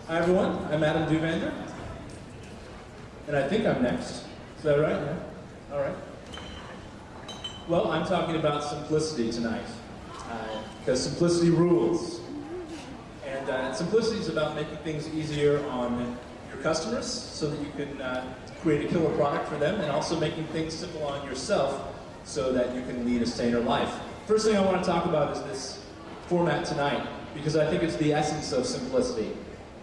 Hi everyone, I'm Adam Duvander, and I think I'm next. Is that right? Yeah. All right. Well, I'm talking about simplicity tonight, because simplicity rules. And simplicity is about making things easier on your customers so that you can create a killer product for them, and also making things simple on yourself so that you can lead a saner life. First thing I want to talk about is this format tonight, because I think it's the essence of simplicity.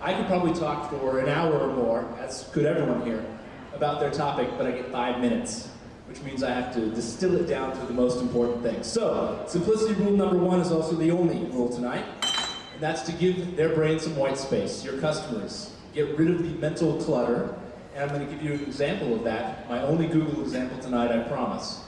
I could probably talk for an hour or more, as could everyone here, about their topic, but I get 5 minutes, which means I have to distill it down to the most important things. So, simplicity rule number 1 is also the only rule tonight, and that's to give their brain some white space, your customers. Get rid of the mental clutter, and I'm going to give you an example of that, my only Google example tonight, I promise.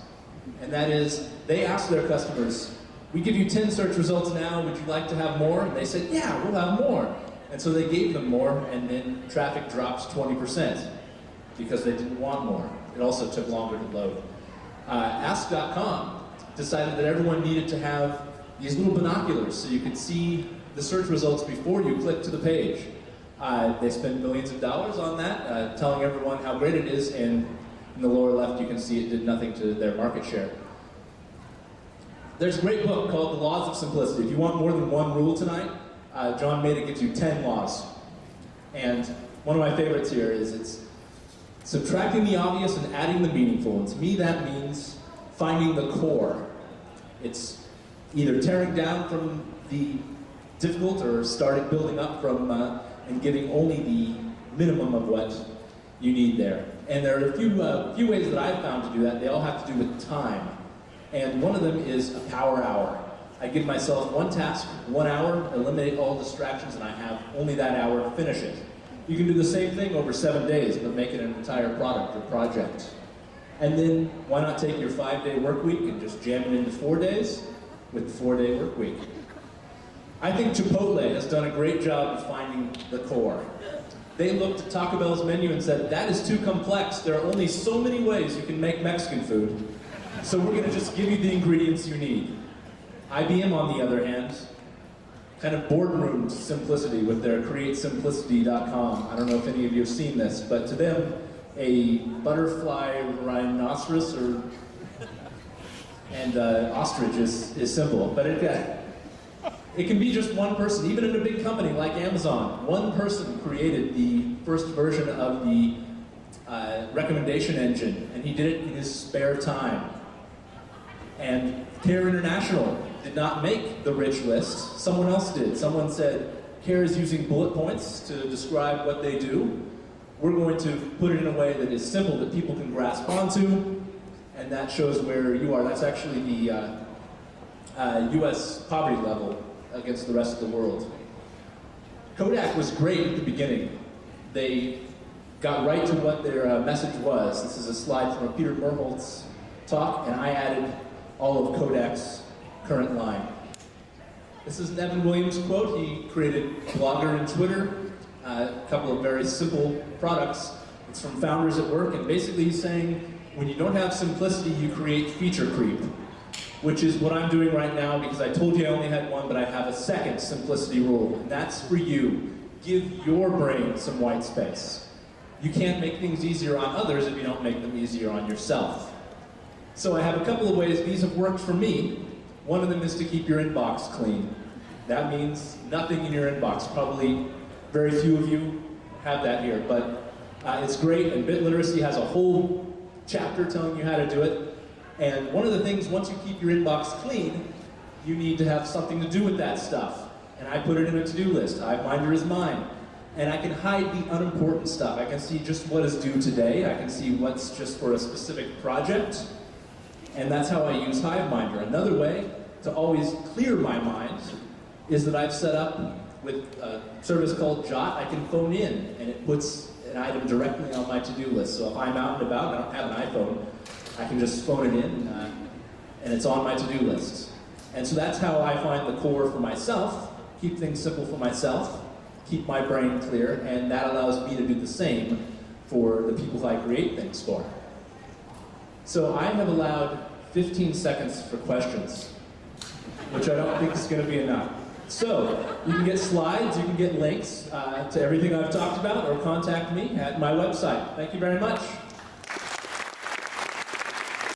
And that is, they ask their customers, we give you 10 search results now, would you like to have more? And they said, yeah, we'll have more. And so they gave them more, and then traffic drops 20% because they didn't want more. It also took longer to load. Ask.com decided that everyone needed to have these little binoculars so you could see the search results before you click to the page. They spend millions of dollars on that, telling everyone how great it is, and in the lower left you can see it did nothing to their market share. There's a great book called The Laws of Simplicity. If you want more than one rule tonight, John Maida gives you 10 laws. And one of my favorites here is it's subtracting the obvious and adding the meaningful. And to me that means finding the core. It's either tearing down from the difficult or starting building up from and giving only the minimum of what you need there. And there are a few ways that I've found to do that. They all have to do with time. And one of them is a power hour. I give myself one task, 1 hour, eliminate all distractions, and I have only that hour to finish it. You can do the same thing over 7 days, but make it an entire product or project. And then why not take your 5-day work week and just jam it into 4 days with the 4-day work week? I think Chipotle has done a great job of finding the core. They looked at Taco Bell's menu and said, that is too complex. There are only so many ways you can make Mexican food. So we're going to just give you the ingredients you need. IBM, on the other hand, kind of boardroom simplicity with their createsimplicity.com. I don't know if any of you have seen this, but to them, a butterfly, rhinoceros, and ostrich is simple. But it can be just one person. Even in a big company like Amazon, one person created the first version of the recommendation engine, and he did it in his spare time. And Care International did not make the rich list, someone else did. Someone said, Care is using bullet points to describe what they do. We're going to put it in a way that is simple, that people can grasp onto, and that shows where you are. That's actually the US poverty level against the rest of the world. Kodak was great at the beginning. They got right to what their message was. This is a slide from a Peter Merholtz talk, and I added all of Kodak's current line. This is an Evan Williams quote. He created Blogger and Twitter, a couple of very simple products. It's from Founders at Work, and basically he's saying, when you don't have simplicity, you create feature creep, which is what I'm doing right now, because I told you I only had one, but I have a second simplicity rule, and that's for you. Give your brain some white space. You can't make things easier on others if you don't make them easier on yourself. So I have a couple of ways these have worked for me. One of them is to keep your inbox clean. That means nothing in your inbox. Probably very few of you have that here, but it's great, and BitLiteracy has a whole chapter telling you how to do it. And one of the things, once you keep your inbox clean, you need to have something to do with that stuff. And I put it in a to-do list. HiveMinder is mine. And I can hide the unimportant stuff. I can see just what is due today. I can see what's just for a specific project. And that's how I use HiveMinder. Another way to always clear my mind is that I've set up with a service called Jot. I can phone in, and it puts an item directly on my to-do list. So if I'm out and about, I don't have an iPhone, I can just phone it in, and it's on my to-do list. And so that's how I find the core for myself, keep things simple for myself, keep my brain clear, and that allows me to do the same for the people I create things for. So I have allowed 15 seconds for questions, which I don't think is going to be enough. So, you can get slides, you can get links to everything I've talked about, or contact me at my website. Thank you very much.